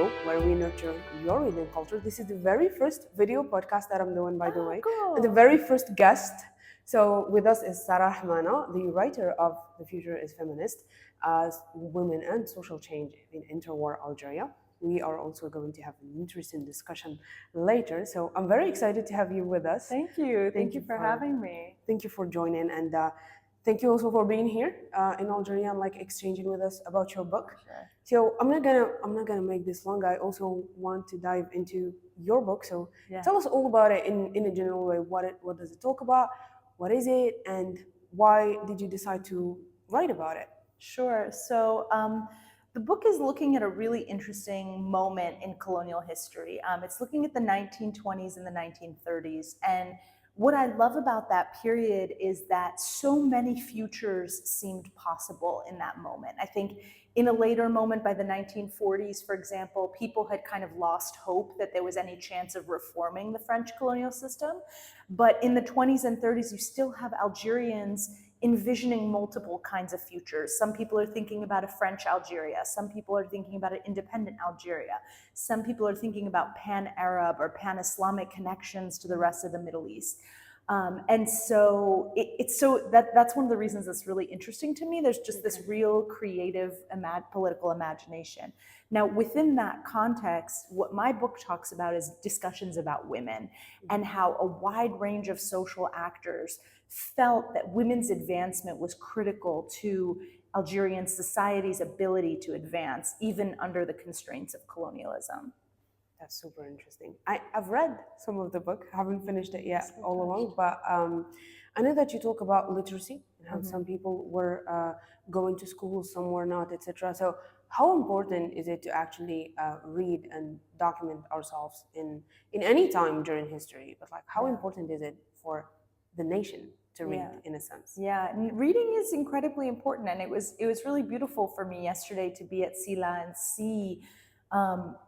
show where we nurture your reading culture. This is the very first video podcast that I'm doing, by the way, and the Cool. very first guest. So with us is Sara Rahnama, the writer of The Future Is Feminist, Women and Social Change in Interwar Algeria. We are also going to have an interesting discussion later. So I'm very excited to have you with us. Thank you. Thank you for having me. Thank you for joining, and thank you also for being here in Algeria and like exchanging with us about your book. Sure. So I'm not gonna make this long. I also want to dive into your book. So Yeah. tell us all about it in a general way. What does it talk about? What is it, and why did you decide to write about it? Sure. So the book is looking at a really interesting moment in colonial history. It's looking at the 1920s and the 1930s. And what I love about that period is that so many futures seemed possible in that moment. I think in a later moment, by the 1940s, for example, people had kind of lost hope that there was any chance of reforming the French colonial system. But in the 20s and 30s, you still have Algerians envisioning multiple kinds of futures. Some people are thinking about a French Algeria. Some people are thinking about an independent Algeria. Some people are thinking about pan-Arab or pan-Islamic connections to the rest of the Middle East. And so that's one of the reasons that's really interesting to me. There's just this real creative political imagination. Now, within that context, what my book talks about is discussions about women and how a wide range of social actors felt that women's advancement was critical to Algerian society's ability to advance, even under the constraints of colonialism. That's super interesting. I've read some of the book, haven't finished it yet all along, but I know that you talk about literacy and how some people were going to school, some were not, etc. So how important is it to actually read and document ourselves in any time during history? But like, how important is it for the nation to read in a sense? Yeah, and reading is incredibly important, and it was really beautiful for me yesterday to be at Sila and see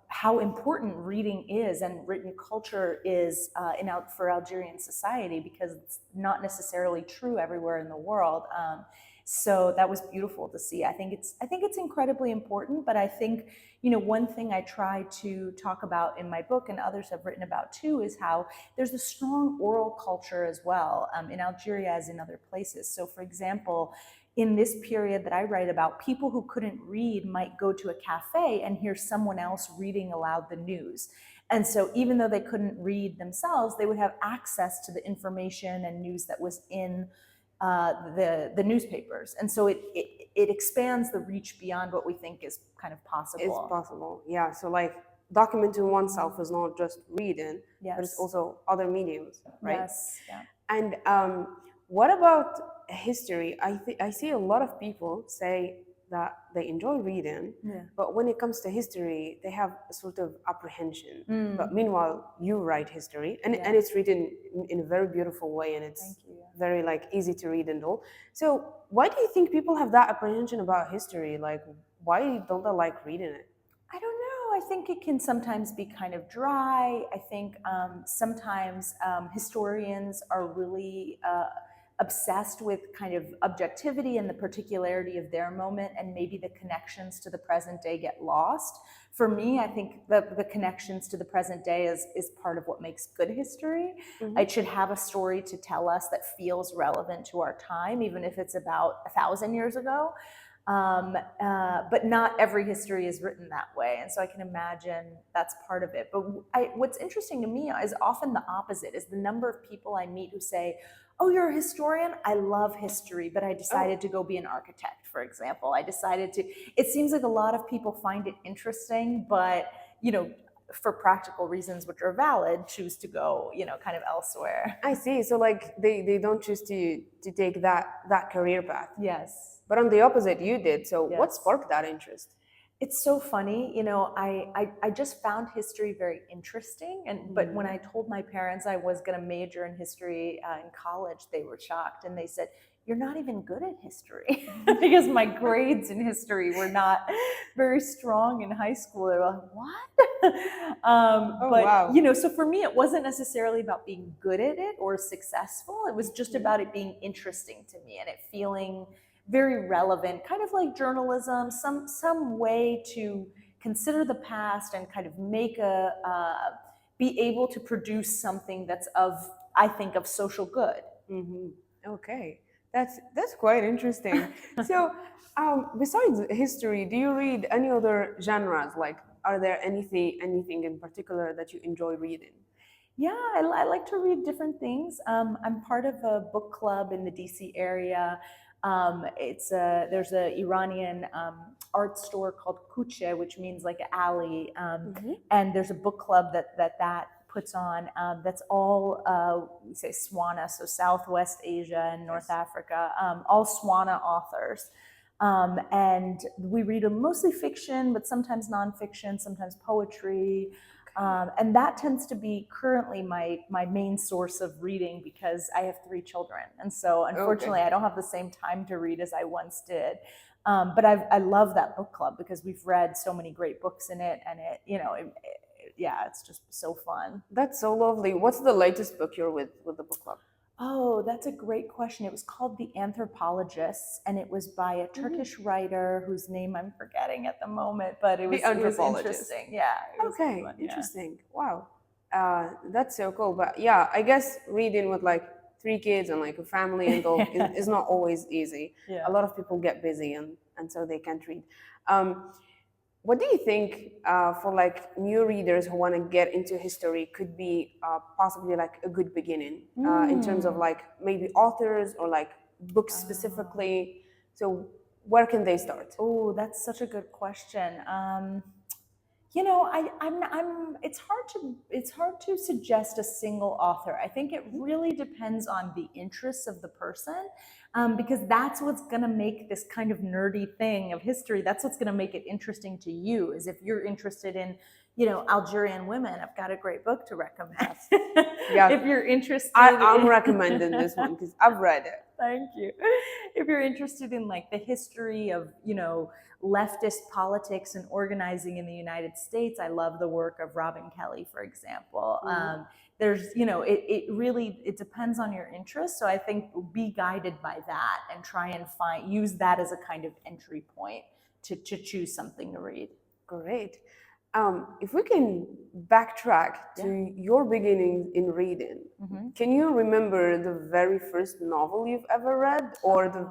how important reading is and written culture is for Algerian society, because it's not necessarily true everywhere in the world. So that was beautiful to see. I think it's incredibly important, but I think, one thing I try to talk about in my book, and others have written about too, is how there's a strong oral culture as well in Algeria as in other places. So for example, in this period that I write about, people who couldn't read might go to a cafe and hear someone else reading aloud the news. And so even though they couldn't read themselves, they would have access to the information and news that was in the newspapers. And so it expands the reach beyond what we think is kind of possible. It's possible, yeah. So like documenting oneself is not just reading, but it's also other mediums, right? Yes. Yeah. And what about history? I see a lot of people say that they enjoy reading, but when it comes to history, they have a sort of apprehension. But meanwhile, you write history, and it's written in a very beautiful way, and it's very like easy to read and all. So why do you think people have that apprehension about history? Like, why don't they like reading it? I don't know. I think it can sometimes be kind of dry. I think sometimes historians are really obsessed with kind of objectivity and the particularity of their moment, and maybe the connections to the present day get lost. For me, I think the connections to the present day is part of what makes good history. It should have a story to tell us that feels relevant to our time, even if it's about 1,000 years ago. But not every history is written that way. And so I can imagine that's part of it. But what's interesting to me is often the opposite, is the number of people I meet who say, oh, you're a historian? I love history, but I decided to go be an architect, for example. It seems like a lot of people find it interesting, but, for practical reasons, which are valid, choose to go, kind of elsewhere. I see. So like they don't choose to take that career path. Yes. But on the opposite, you did. So what sparked that interest? It's so funny, I just found history very interesting, but when I told my parents I was going to major in history in college, they were shocked, and they said, "You're not even good at history," because my grades in history were not very strong in high school. They were like, "What?" Wow. So for me, it wasn't necessarily about being good at it or successful. It was just about it being interesting to me and it feeling very relevant, kind of like journalism, some way to consider the past and kind of make be able to produce something that's I think, of social good. Mm-hmm. Okay, that's quite interesting. So, besides history, do you read any other genres? Like, are there anything in particular that you enjoy reading? Yeah, I like to read different things. I'm part of a book club in the DC area. There's a Iranian art store called Kuche, which means like an alley, and there's a book club that puts on. That's all we say Swana, so Southwest Asia and North Africa, all Swana authors. And we read mostly fiction, but sometimes nonfiction, sometimes poetry. And that tends to be currently my main source of reading because I have 3 children. And so unfortunately, I don't have the same time to read as I once did. But I love that book club because we've read so many great books in it. And yeah, it's just so fun. That's so lovely. What's the latest book you're with the book club? Oh, that's a great question. It was called The Anthropologists, and it was by a Turkish writer whose name I'm forgetting at the moment, but it was interesting. Yeah. Okay, interesting. Wow. That's so cool. But yeah, I guess reading with like 3 kids and like a family and all is not always easy. Yeah. A lot of people get busy and so they can't read. What do you think for like new readers who want to get into history could be possibly like a good beginning in terms of like maybe authors or like books specifically? So where can they start? Oh, that's such a good question. It's hard to suggest a single author. I think it really depends on the interests of the person, because that's what's going to make this kind of nerdy thing of history. That's what's going to make it interesting to you. Is if you're interested in, Algerian women, I've got a great book to recommend. Yeah, if you're interested, I'm recommending this one because I've read it. Thank you. If you're interested in like the history of, leftist politics and organizing in the United States, I love the work of Robin Kelley, for example. There's, it depends on your interest. So I think be guided by that and try and use that as a kind of entry point to choose something to read. Great. If we can backtrack to your beginnings in reading, can you remember the very first novel you've ever read or the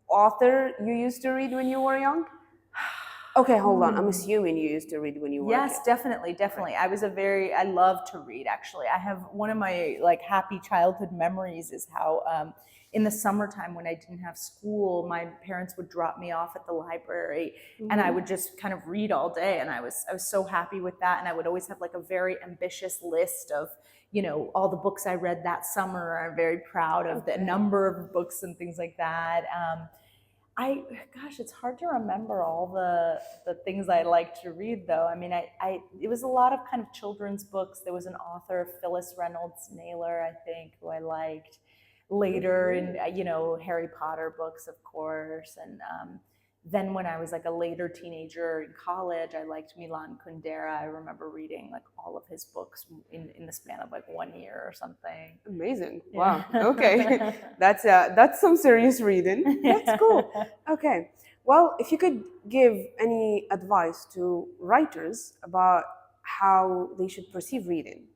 author you used to read when you were young? Okay, hold on. I'm assuming you used to read when you were a kid. Definitely. Right. I love to read, actually. I have one of my like happy childhood memories is how in the summertime when I didn't have school, my parents would drop me off at the library and I would just kind of read all day. And I was so happy with that. And I would always have like a very ambitious list of, all the books I read that summer. I'm very proud of the number of books and things like that. It's hard to remember all the things I like to read, though. I mean, it was a lot of kind of children's books. There was an author, Phyllis Reynolds Naylor, I think, who I liked later, and Harry Potter books, of course. And then when I was like a later teenager in college, I liked Milan Kundera. I remember reading like all of his books in the span of like 1 year or something. Amazing. Wow. Okay. That's some serious reading. That's cool. Okay. Well, if you could give any advice to writers about how they should perceive reading.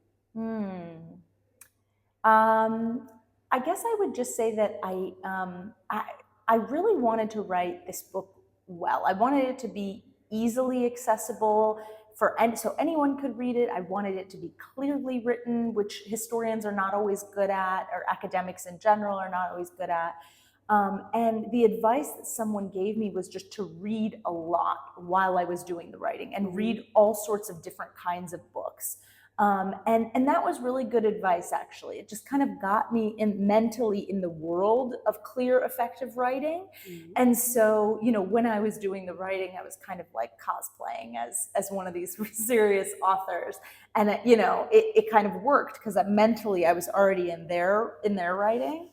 I guess I would just say that I really wanted to write this book well. I wanted it to be easily accessible so anyone could read it. I wanted it to be clearly written, which historians are not always good at, or academics in general are not always good at. And the advice that someone gave me was just to read a lot while I was doing the writing and read all sorts of different kinds of books. And that was really good advice, actually. It just kind of got me mentally in the world of clear, effective writing. And so, when I was doing the writing, I was kind of like cosplaying as one of these serious authors. And, it kind of worked because mentally I was already in their writing.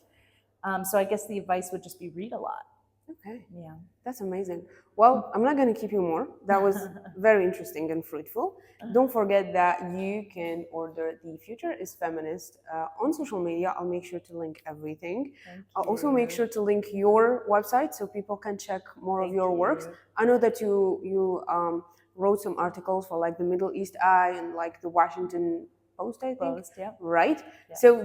So I guess the advice would just be read a lot. Okay. Yeah. That's amazing. Well, I'm not going to keep you more. That was very interesting and fruitful. Don't forget that you can order the Future is Feminist on social media. I'll make sure to link everything. I'll also make sure to link your website so people can check more of your works. I know that you wrote some articles for like the Middle East Eye and like the Washington Post, I think. Post, yeah. Right? Yeah. So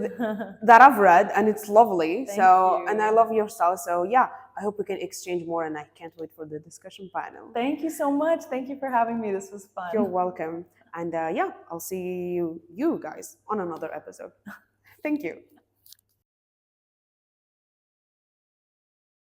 that I've read, and it's lovely. Thank so, you. and I love your style. So yeah, I hope we can exchange more, and I can't wait for the discussion panel. Thank you so much. Thank you for having me. This was fun. You're welcome. And yeah, I'll see you guys on another episode. Thank you.